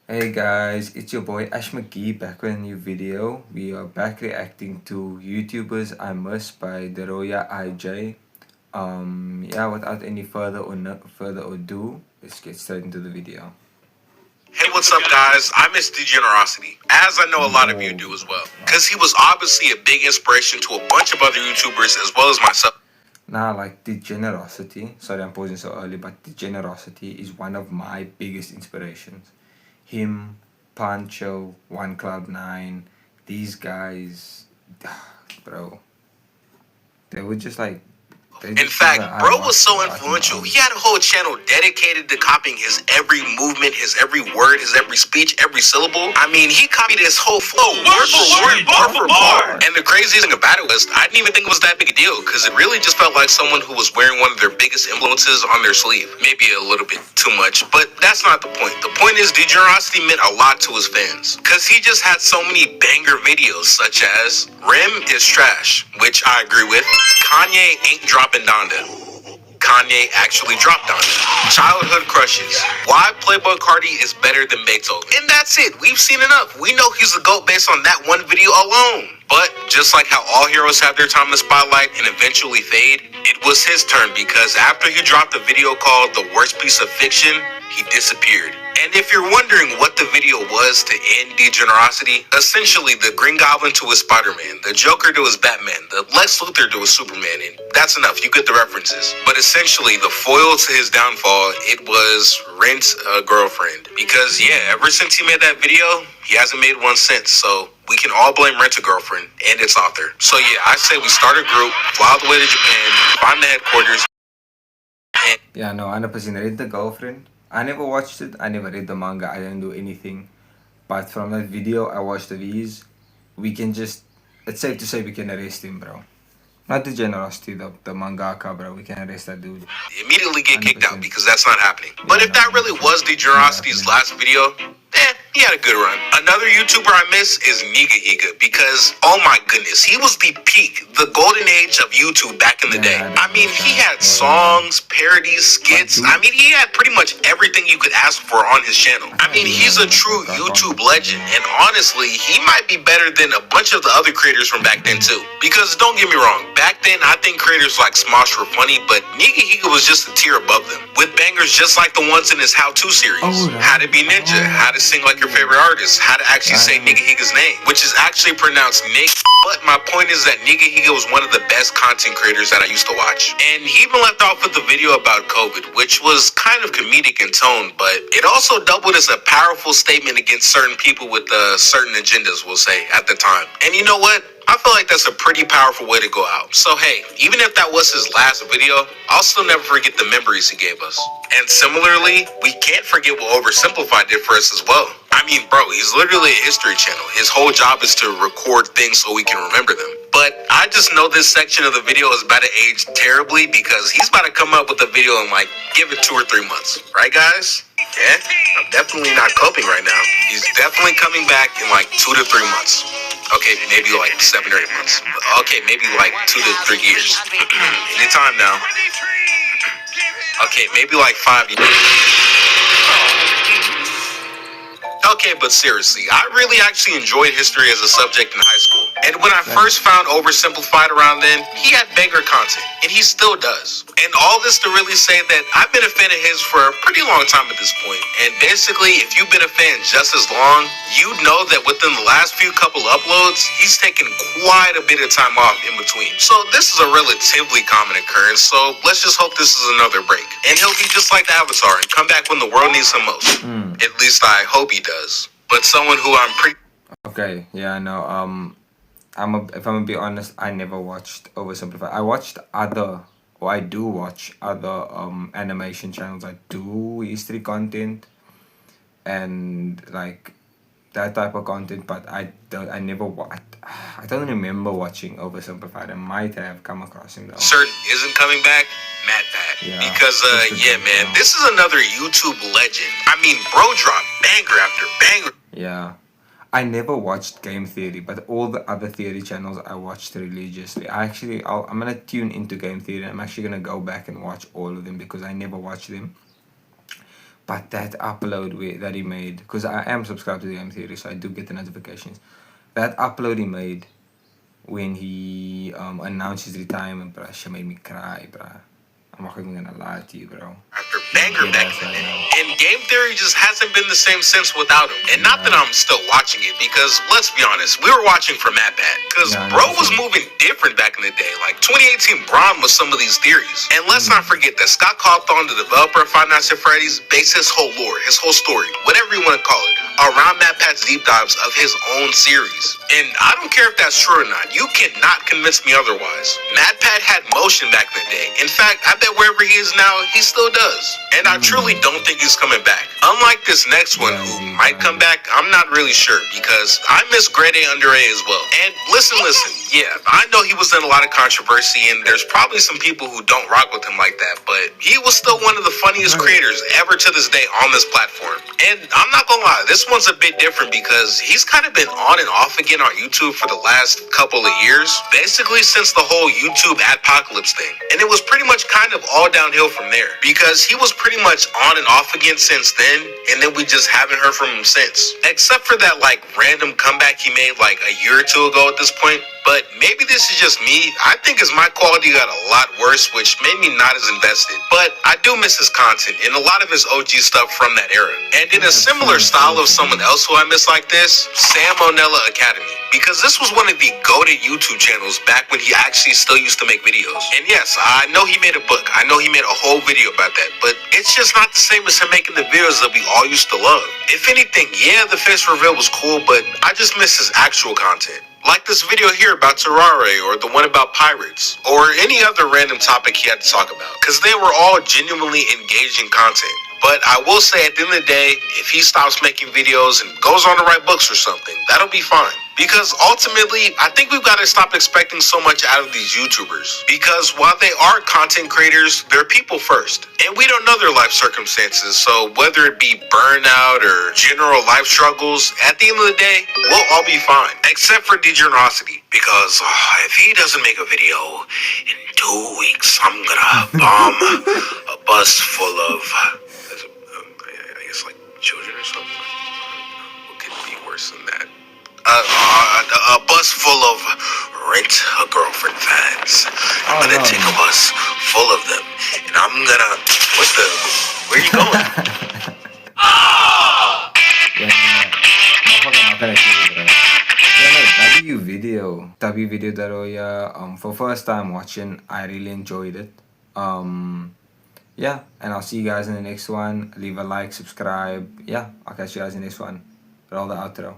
Hey guys, it's your boy Ash McGee back with a new video. We are back reacting to YouTubers I Miss by DaroyaIJ. Yeah, without any further ado, let's get straight into the video. Hey, what's up, guys? I miss Degenerosity, as I know a lot of you do as well, because he was obviously a big inspiration to a bunch of other YouTubers as well as myself. Now, like Degenerosity, sorry I'm pausing so early, but Degenerosity is one of my biggest inspirations. Him, Pancho, One Cloud 9, these guys, bro, they were just like. In fact, bro was so influential, he had a whole channel dedicated to copying his every movement, his every word, his every speech, every syllable. I mean, he copied his whole flow, word for word, bar for bar. And the craziest thing about it was, I didn't even think it was that big a deal, because it really just felt like someone who was wearing one of their biggest influences on their sleeve. Maybe a little bit too much, but that's not the point. The point is, Degenerosity meant a lot to his fans, because he just had so many banger videos, such as Rim is Trash, which I agree with. Kanye ain't dropping Donda. Kanye actually dropped Donda. Childhood crushes. Why Playboy Cardi is better than Beethoven. And that's it. We've seen enough. We know he's the GOAT based on that one video alone. But just like how all heroes have their time in the spotlight and eventually fade, it was his turn, because after he dropped a video called The Worst Piece of Fiction, he disappeared. And if you're wondering what the video was to end Degenerosity, essentially the Green Goblin to his Spider-Man, the Joker to his Batman, the Lex Luthor to his Superman, and that's enough, you get the references. But essentially, the foil to his downfall, it was Rent a Girlfriend. Because yeah, ever since he made that video, he hasn't made one since, so we can all blame Rent a Girlfriend and its author. So yeah, I say we start a group, fly all the way to Japan, find the headquarters, and Yeah, no, 100% read the girlfriend. I never watched it, I never read the manga, I didn't do anything. But from that video I watched of his, we can just, it's safe to say we can arrest him, bro. Not the generosity, the mangaka, bro. We can arrest that dude. immediately get kicked out 100%. because that's not happening. But if that really was Degenerosity's last video, he had a good run. Another YouTuber I miss is NigaHiga, because, oh my goodness, he was the peak, the golden age of YouTube back in the day. I mean, he had songs, parodies, skits. I mean, he had pretty much everything you could ask for on his channel. I mean, he's a true YouTube legend, and honestly, he might be better than a bunch of the other creators from back then too. Because don't get me wrong, back then I think creators like Smosh were funny, but NigaHiga was just a tier above them, with bangers just like the ones in his how-to series. How to be ninja, how to sing like your favorite artist, how to actually say NigaHiga's name, which is actually pronounced Nick. But my point is that NigaHiga was one of the best content creators that I used to watch. And he even left off with the video about COVID, which was kind of comedic in tone, but it also doubled as a powerful statement against certain people with certain agendas, we'll say, at the time. And you know what? I feel like that's a pretty powerful way to go out. So hey, even if that was his last video, I'll still never forget the memories he gave us. And similarly, we can't forget what Oversimplified did for us as well. I mean, bro, he's literally a history channel. His whole job is to record things so we can remember them. But I just know this section of the video is about to age terribly, because he's about to come up with a video in like, give it 2 or 3 months. Right, guys? Yeah, I'm definitely not coping right now. He's definitely coming back in like 2 to 3 months. Okay, maybe like 7 or 8 months. Okay, maybe like 2 to 3 years. Anytime now. Okay, maybe like 5 years. Okay, but seriously, I really actually enjoyed history as a subject in high school. And when I first found Oversimplified around then, he had banger content, and he still does. And all this to really say that I've been a fan of his for a pretty long time at this point. And basically, if you've been a fan just as long, you know that within the last few couple uploads, he's taken quite a bit of time off in between. So this is a relatively common occurrence, so let's just hope this is another break. And he'll be just like the Avatar and come back when the world needs him most. At least I hope he does. But someone who I'm pretty... Okay, yeah, no, if I'm gonna be honest, I never watched Oversimplified. I watched I do watch other animation channels. I do history content and like that type of content, but I don't remember watching Oversimplified. I might have come across him though. certain isn't coming back, Matt Pat. Yeah, Because, this is yeah, good, man, yeah. this is another YouTube legend. I mean, bro dropped banger after banger. Yeah, I never watched Game Theory, but all the other theory channels I watched religiously. I'm gonna tune into Game Theory. I'm actually gonna go back and watch all of them because I never watched them. But that upload that he made, because I am subscribed to the Game Theory, so I do get the notifications. That upload he made when he announced his retirement, bro, she made me cry, bro. I'm not even gonna lie to you, bro. After banger back then. And Game Theory just hasn't been the same since without him. And not that I'm still watching it, because let's be honest, we were watching for Matt Pat. Because bro was moving different back in the day. Like 2018 Braun was some of these theories. And let's not forget that Scott Cawthon, the developer of Five Nights at Freddy's, based his whole lore, his whole story, whatever you want to call it, around Matt Pat's deep dives of his own series. And I don't care if that's true or not. You cannot convince me otherwise. Matt Pat had motion back in the day. In fact, I bet wherever he is now, he still does. And I truly don't think he's coming back. Unlike this next one, who might come back, I'm not really sure, because I miss GradeAUnderA as well. And listen, yeah, I know he was in a lot of controversy, and there's probably some people who don't rock with him like that, but he was still one of the funniest creators ever to this day on this platform. And I'm not gonna lie, this one's a bit different because he's kind of been on and off again on YouTube for the last couple of years, basically since the whole YouTube adpocalypse thing. And it was pretty much kind of all downhill from there, because he was pretty much on and off again since then, and then we just haven't heard from him since. Except for that like random comeback he made like a year or two ago at this point. But maybe this is just me. I think his mic quality got a lot worse, which made me not as invested. But I do miss his content and a lot of his OG stuff from that era. And in a similar style of someone else who I miss like this, Salmonella Academy. Because this was one of the goated YouTube channels back when he actually still used to make videos. And yes, I know he made a book. I know he made a whole video about that. But it's just not the same as him making the videos that we all used to love. If anything, yeah, the face reveal was cool, but I just miss his actual content. Like this video here about Terraria, or the one about pirates, or any other random topic he had to talk about, because they were all genuinely engaging content. But I will say, at the end of the day, if he stops making videos and goes on to write books or something, that'll be fine. Because ultimately, I think we've got to stop expecting so much out of these YouTubers. Because while they are content creators, they're people first. And we don't know their life circumstances, so whether it be burnout or general life struggles, at the end of the day, we'll all be fine. Except for Degenerosity. Because if he doesn't make a video in 2 weeks, I'm gonna bomb a bus full of, I guess like children or something. What could be worse than that? A bus full of rent-a-girlfriend fans. I'm gonna take a bus full of them, and I'm gonna... Where are you going? W video Daroya. For first time watching, I really enjoyed it. Yeah, and I'll see you guys in the next one. Leave a like, subscribe. Yeah, I'll catch you guys in the next one. Roll the outro.